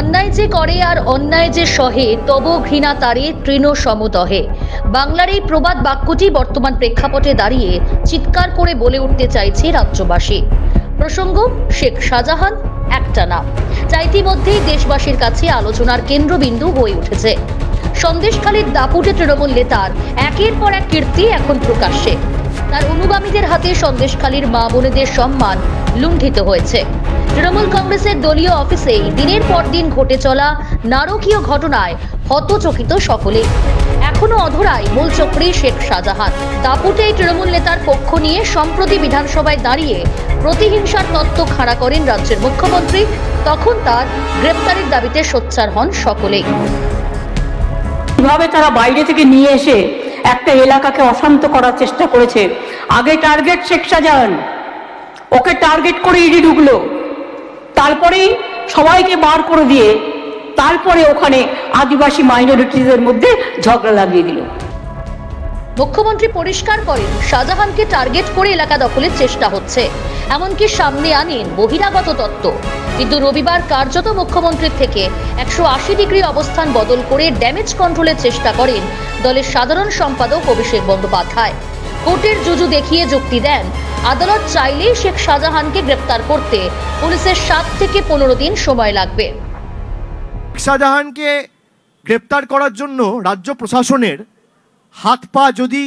অন্যায় যে করে আর অন্যায় যে সহে তব ঘৃণা তারে তৃণ সমদহে। বাংলার এই প্রবাদ বাক্যটি বর্তমান প্রেক্ষাপটে দাঁড়িয়ে চিৎকার করে বলে উঠতে চাইছে রাজ্যবাসী। প্রসঙ্গ শেখ শাহজাহান একটা নাম, যা ইতিমধ্যেই দেশবাসীর কাছে আলোচনার কেন্দ্রবিন্দু হয়ে উঠেছে। সন্দেশখালীর দাপুটে তৃণমূল নেতার একের পর এক কীর্তি এখন প্রকাশ্যে। তার অনুগামীদের হাতে সন্দেশখালীর মা বোনেদের সম্মান লুণ্ঠিত হয়েছে। তৃণমূল কংগ্রেসের দলীয় অফিসেই দিনের পর দিন ঘটে চলা নারকীয় ঘটনায় হতচকিত সকলে। এখনো অধরাই মূলচক্রী শেখ শাহজাহান। দাপুটে এই তৃণমূল নেতার পক্ষ নিয়ে সম্প্রতি বিধানসভায় দাঁড়িয়ে প্রতিহিংসার তত্ত্ব খাড়া করেন রাজ্যের মুখ্যমন্ত্রী। তখন তার গ্রেপ্তারের দাবিতে সোচ্চার হন সকলেই। কিভাবে তারা বাইরে থেকে নিয়ে এসে একটা এলাকাকে অশান্ত করার চেষ্টা করেছে। আগে টার্গেট শেখ শাহজাহান, ওকে টার্গেট করে ইডি ঢুকলো, তারপরেই সবাইকে বার করে দিয়ে তারপরে ওখানে আদিবাসী মাইনরিটিদের মধ্যে ঝগড়া লাগিয়ে দিল। মুখ্যমন্ত্রী পরিষ্কার করেন শাহজাহানকে টার্গেট করে এলাকা দখলের চেষ্টা হচ্ছে, এমনকি সামনে আনেন বহিরাগত তত্ত্ব। কিন্তু রবিবার কার্যত মুখ্যমন্ত্রীর থেকে 180 ডিগ্রি অবস্থান বদল করে ড্যামেজ কন্ট্রোলের চেষ্টা করেন দলের সাধারণ সম্পাদক অভিষেক বন্দ্যোপাধ্যায়। কোর্টের জুজু দেখিয়ে যুক্তি দেন আদালত চাইলেই শেখ শাহজাহানকে গ্রেপ্তার করতে পুলিশের 7 থেকে 15 দিন সময় লাগবে। শাহজাহানকে গ্রেপ্তার করার জন্য রাজ্য প্রশাসনের হাত পা যদি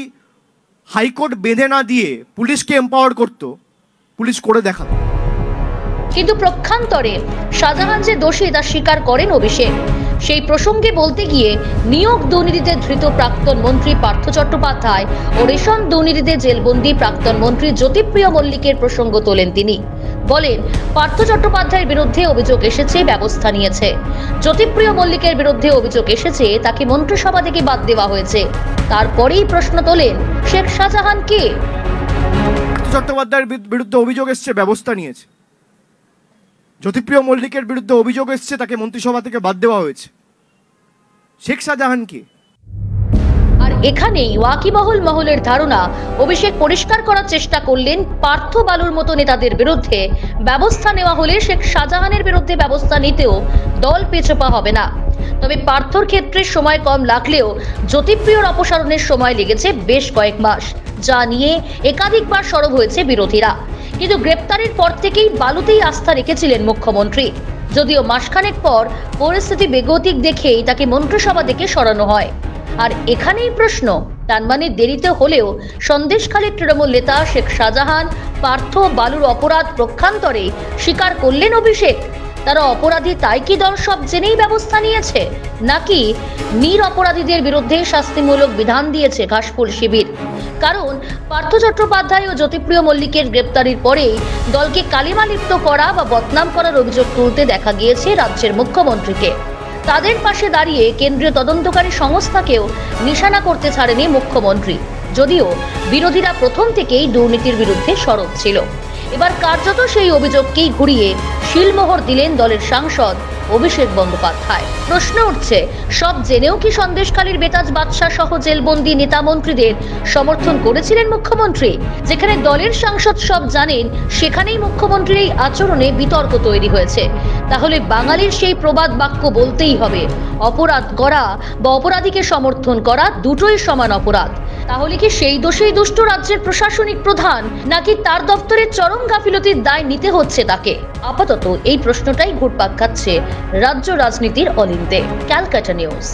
হাইকোর্ট বেঁধে না দিয়ে পুলিশকে এম্পাওয়ার করত, পুলিশ করে দেখাতো। কিন্তু প্রক্ষান্তরে শাহজাহান যে দোষী তা স্বীকার করেন অভিষেক। সেই প্রসঙ্গে বলতে গিয়ে নিয়োগ দুর্নীতিতে ধৃত প্রাক্তন মন্ত্রী পার্থ চট্টোপাধ্যায় ও রেশন দুর্নীতিতে জেলবন্দি প্রাক্তন মন্ত্রী জ্যোতিপ্রিয় মল্লিকের প্রসঙ্গ তোলেন তিনি। বলেন, পার্থ চট্টোপাধ্যায়ের বিরুদ্ধে অভিযোগ এসেছে, ব্যবস্থা নিয়েছে। জ্যোতিপ্রিয় মল্লিকের বিরুদ্ধে অভিযোগ এসেছে, তাকে মন্ত্রিসভা থেকে বাদ দেওয়া হয়েছে। তারপরেই প্রশ্ন তোলেন, শেখ শাহজাহান কে? চট্টোপাধ্যায়ের বিরুদ্ধে অভিযোগ এসেছে, ব্যবস্থা নিয়েছে। জ্যোতিপ্রিয় মল্লিকের বিরুদ্ধে অভিযোগ এসেছে, তাকে মন্ত্রিসভা থেকে বাদ দেওয়া হয়েছে। শেখ শাহজাহান কে? আর এখানেই ওয়াকিবহুল মহলের ধারণা, অভিষেক পরিষ্কার করার চেষ্টা করলেন পার্থ বালুর মতো নেতাদের বিরুদ্ধে ব্যবস্থা নেওয়া হলে শেখ শাহজাহানের বিরুদ্ধে ব্যবস্থা নিতেও দল পেছপা হবে না। তবে পার্থর ক্ষেত্রে সময় কম লাগলেও জ্যোতিপ্রিয়র অপসারণের সময় লেগেছে বেশ কয়েক মাস, যা নিয়ে একাধিকবার সরব হয়েছে বিরোধীরা। কিন্তু গ্রেপ্তারের পর থেকেই বালুতেই আস্থা রেখেছিলেন মুখ্যমন্ত্রী। যদিও মাসখানেক পর পরিস্থিতি বেগতিক দেখেই তাকে মন্ত্রিসভা থেকে সরানো হয়। আর এখানেই প্রশ্ন, তার মানে দেরিতে হলেও সন্দেশখালীর তৃণমূল নেতা শেখ শাহজাহান, পার্থ বালুর অপরাধ প্রক্ষান্তরে স্বীকার করলেন অভিষেক। তারা অপরাধী তাই কি দল সব জেনেই ব্যবস্থা নিয়েছে, নাকি নিরপরাধীদের বিরুদ্ধে শাস্তিমূলক বিধান দিয়েছে ঘাসফুল শিবির? কারণ পার্থ চট্টোপাধ্যায় ও জ্যোতিপ্রিয় মল্লিকের গ্রেপ্তারির পরেই দলকে কালিমালিপ্ত করা বা বদনাম করার অভিযোগ তুলতে দেখা গিয়েছে রাজ্যের মুখ্যমন্ত্রীকে। তাদের পাশে দাঁড়িয়ে কেন্দ্রীয় তদন্তকারী সংস্থাকেও নিশানা করতে ছাড়েনি মুখ্যমন্ত্রী, যদিও বিরোধীরা প্রথম থেকেই দুর্নীতির বিরুদ্ধে সরব ছিল। এবার কার্যত সেই অভিযোগকেই ঘুরিয়ে শিলমোহর দিলেন দলের সাংসদ অভিষেক বন্দ্যোপাধ্যায়। প্রশ্ন উঠছে, সব জেনেও কি সন্দেশখালীর বেতাজ বাদশা সহ জেলবন্দি নেতা মন্ত্রীদের সমর্থন করেছিলেন মুখ্যমন্ত্রী? যেখানে দলের সাংসদ সব জানেন, সেখানেই মুখ্যমন্ত্রীর এই আচরণে বিতর্ক তৈরি হয়েছে। তাহলে বাঙালির সেই প্রবাদ বাক্য বলতেই হবে, অপরাধ করা বা অপরাধীকে সমর্থন করা দুটোই সমান অপরাধ। তাহলে কি সেই দোষেই দুষ্ট রাজ্যের প্রশাসনিক প্রধান, নাকি তার দপ্তরের চরম গাফিলতির দায় নিতে হচ্ছে তাকে? আপাতত এই প্রশ্নটাই ঘুরপাক খাচ্ছে রাজ্য রাজনীতির অলিন্দে। ক্যালকাটা নিউজ।